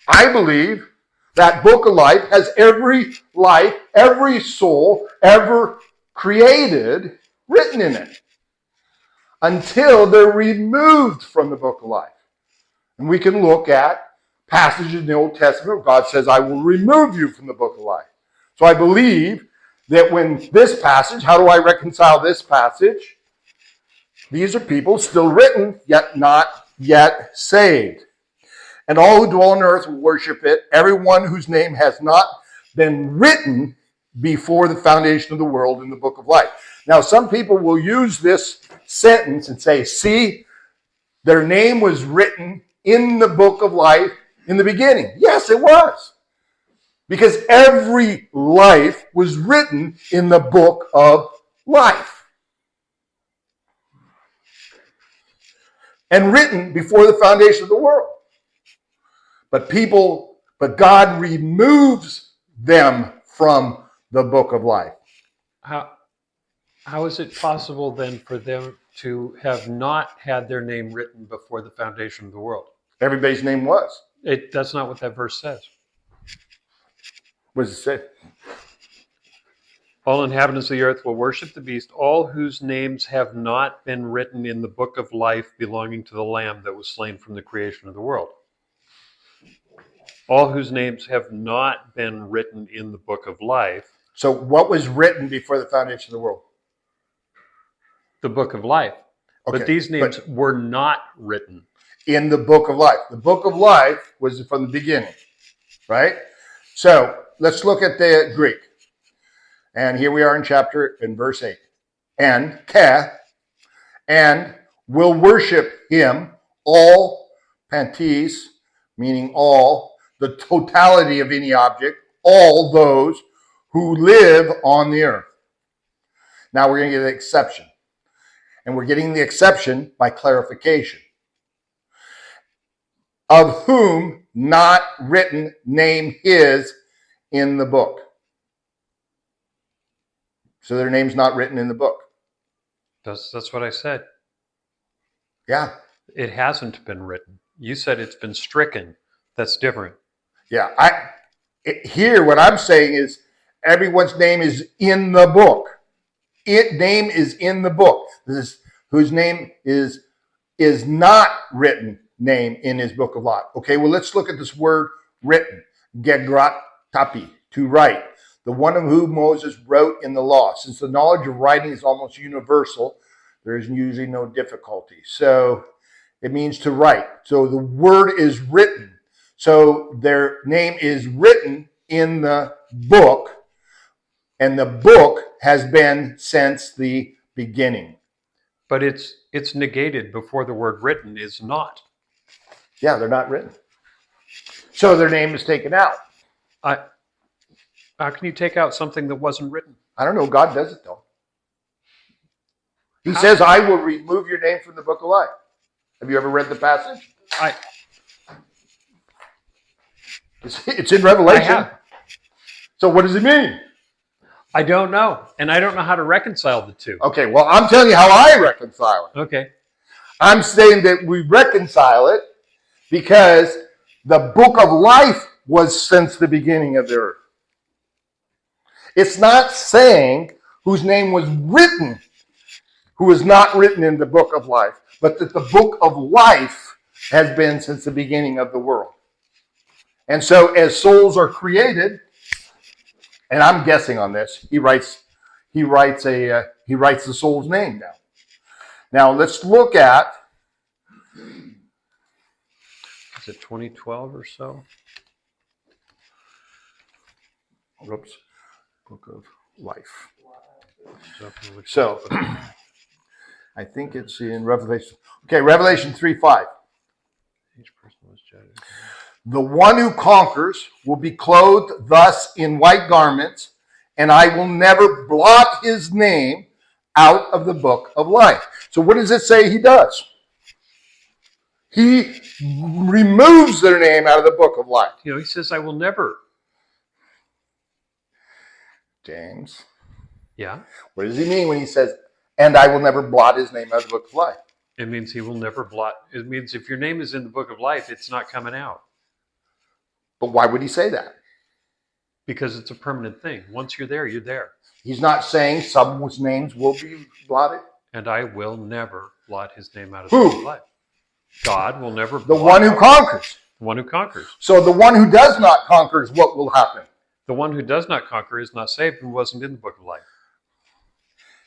I believe that book of life has every life, every soul ever created written in it until they're removed from the book of life. And we can look at passages in the Old Testament where God says, I will remove you from the book of life. So I believe that when this passage, how do I reconcile this passage? These are people still written, yet not yet saved. And all who dwell on earth will worship it, everyone whose name has not been written before the foundation of the world in the book of life. Now, some people will use this sentence and say, see, their name was written in the book of life in the beginning. Yes, it was. Because every life was written in the book of life. And written before the foundation of the world. But God removes them from the book of life. How is it possible then for them to have not had their name written before the foundation of the world? Everybody's name was. That's not what that verse says. What does it say? All inhabitants of the earth will worship the beast, all whose names have not been written in the book of life belonging to the Lamb that was slain from the creation of the world. All whose names have not been written in the book of life. So what was written before the foundation of the world? The book of life. Okay, but these names were not written in the book of life. The book of life was from the beginning, right? So let's look at the Greek. And here we are in verse 8. And will worship him, all pantes, meaning all, the totality of any object, all those who live on the earth. Now we're going to get an exception. And we're getting the exception by clarification. Of whom not written name is in the book. So their name's not written in the book. That's what I said. Yeah. It hasn't been written. You said it's been stricken. That's different. Yeah. Here, what I'm saying is everyone's name is in the book. Name is in the book. Whose name is not written name in his book of life. Okay, well, let's look at this word written. Gegratapi, to write. The one of whom Moses wrote in the law. Since the knowledge of writing is almost universal, there is usually no difficulty. So it means to write. So the word is written. So their name is written in the book. And the book has been since the beginning. But it's negated before the word written is not. Yeah, they're not written. So their name is taken out. How can you take out something that wasn't written? I don't know. God does it, though. He says, I will remove your name from the book of life. Have you ever read the passage? It's in Revelation. I have. So what does it mean? I don't know. And I don't know how to reconcile the two. Okay, well, I'm telling you how I reconcile it. Okay. I'm saying that we reconcile it because the book of life was since the beginning of the earth. It's not saying whose name was written, who is not written in the book of life, but that the book of life has been since the beginning of the world. And so as souls are created, and I'm guessing on this, he writes the soul's name down. Now let's look at, is it 2012 or so? Oops. Book of life. So, I think it's in Revelation. Okay, Revelation 3:5. Each person was judged. The one who conquers will be clothed thus in white garments, and I will never blot his name out of the book of life. So what does it say he does? He removes their name out of the book of life. You know, he says, I will never. James. Yeah. What does he mean when he says, and I will never blot his name out of the book of life? It means he will never blot. It means if your name is in the book of life, it's not coming out. But why would he say that? Because it's a permanent thing. Once you're there, you're there. He's not saying someone's names will be blotted. And I will never blot his name out of Who? the life. God will never The blot one who out conquers. the one who conquers. So the one who does not conquer is what will happen. The one who does not conquer is not saved and wasn't in the book of life.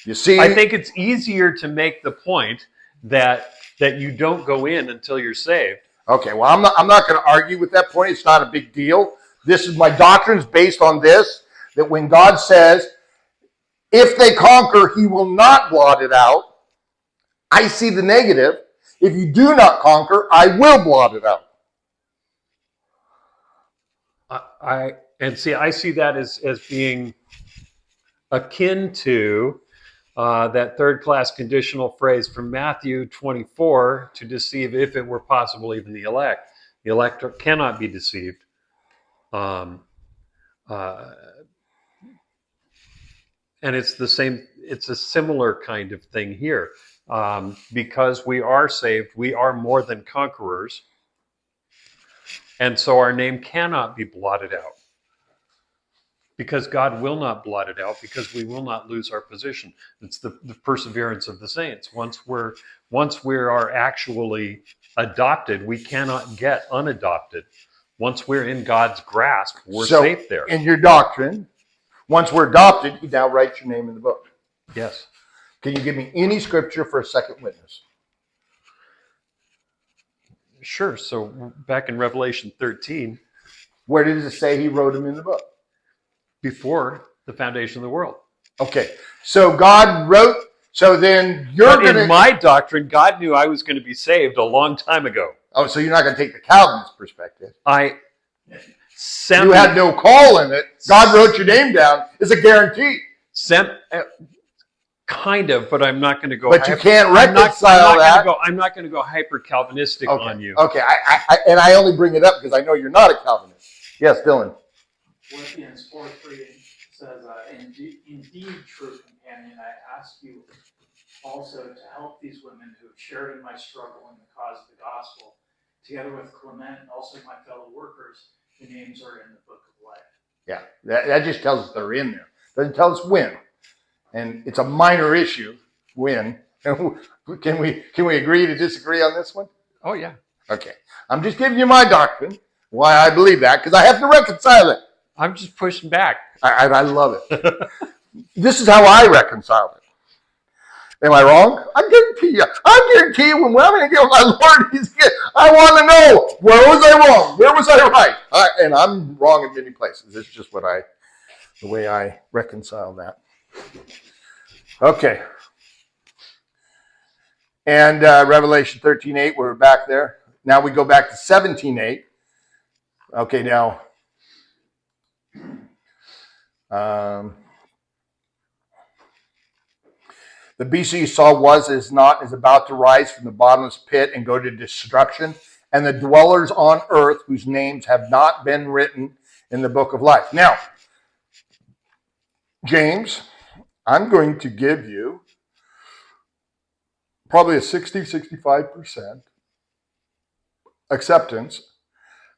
You see, I think it's easier to make the point that you don't go in until you're saved. okay, well, I'm not going to argue with that point. It's not a big deal. This is my doctrine is based on this, that when God says, if they conquer, he will not blot it out. I see the negative. If you do not conquer, I will blot it out. I see that as being akin to that third-class conditional phrase from Matthew 24, to deceive, if it were possible, even the elect. The elect cannot be deceived. And it's the same. It's a similar kind of thing here. Because we are saved, we are more than conquerors. And so our name cannot be blotted out. Because God will not blot it out, because we will not lose our position. It's the perseverance of the saints. Once we are actually adopted, we cannot get unadopted. Once we're in God's grasp, we're safe there. In your doctrine, once we're adopted, he now writes your name in the book. Yes. Can you give me any scripture for a second witness? Sure. So back in Revelation 13, where does it say he wrote them in the book? Before the foundation of the world. Okay. So God wrote, so then you're going to... In my doctrine, God knew I was going to be saved a long time ago. Oh, so you're not going to take the Calvinist perspective. You had no call in it. God wrote your name down. It's a guarantee. Kind of, but I'm not going to go. But you can't reconcile that. I'm not going to go hyper Calvinistic on you. Okay, I only bring it up because I know you're not a Calvinist. Yes, Dylan. Philippians 4:3 says, "Indeed, true companion, I ask you also to help these women who have shared in my struggle in the cause of the gospel, together with Clement and also my fellow workers, whose names are in the book of life." Yeah, that just tells us they're in there. Doesn't tell us when. And it's a minor issue, when. Can we agree to disagree on this one? Oh, yeah. Okay. I'm just giving you my doctrine, why I believe that, because I have to reconcile it. I'm just pushing back. I love it. This is how I reconcile it. Am I wrong? I guarantee you when I'm going to get with my Lord, I want to know, where was I wrong? Where was I right? And I'm wrong in many places. It's just the way I reconcile that. Okay. And Revelation 13:8, we're back there. Now we go back to 17:8. Okay, now... the beast you saw was, is not, is about to rise from the bottomless pit and go to destruction, and the dwellers on earth whose names have not been written in the book of life. Now, James, I'm going to give you probably a 60-65% acceptance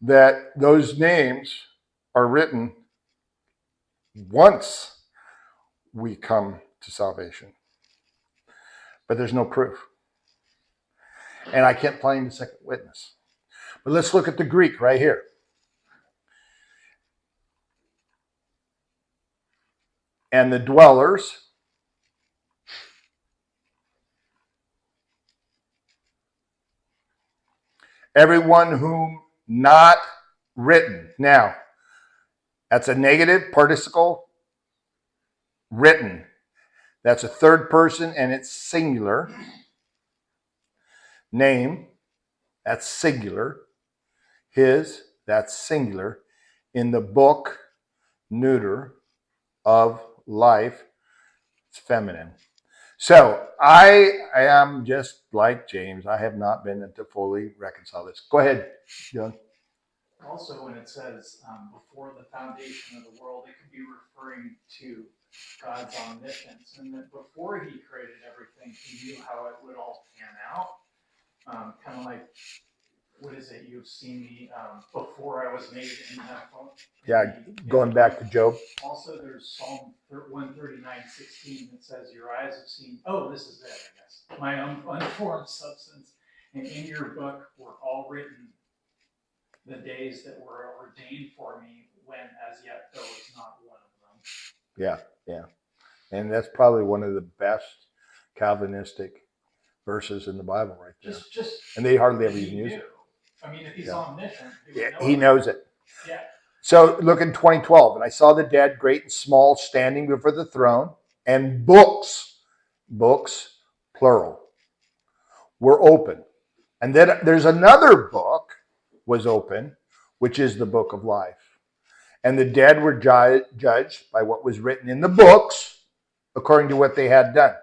that those names are written once we come to salvation. But there's no proof. And I can't find a second witness. But let's look at the Greek right here. And the dwellers, everyone whom not written. Now, that's a negative participle, written. That's a third person and it's singular. Name, that's singular. His, that's singular. In the book, neuter, of life, it's feminine. So I am just like James. I have not been to fully reconcile this. Go ahead, John. Also, when it says before the foundation of the world, it could be referring to God's omniscience, and that before he created everything, he knew how it would all pan out. Kind of like what is it? You've seen me before I was made in that phone. Yeah, going back to Job. Also, there's Psalm 139:16 that says, "Your eyes have seen." Oh, this is it, I guess. My unformed substance, and in your book were all written the days that were ordained for me, when as yet there was not one of them. Yeah, yeah. And that's probably one of the best Calvinistic verses in the Bible right there. Just And they hardly ever he even use knew. it. I mean, if he's Yeah. omniscient, he Yeah, would know he it. knows it. Yeah. So look in 2012. And I saw the dead, great and small, standing before the throne, and books, plural, were open. And then there's another book was open, which is the book of life. And the dead were judged by what was written in the books according to what they had done.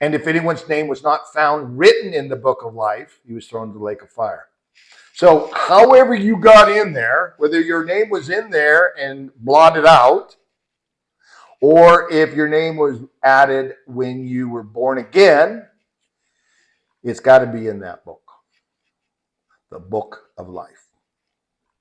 And if anyone's name was not found written in the book of life, he was thrown into the lake of fire. So however you got in there, whether your name was in there and blotted out, or if your name was added when you were born again, it's got to be in that book, the book of life.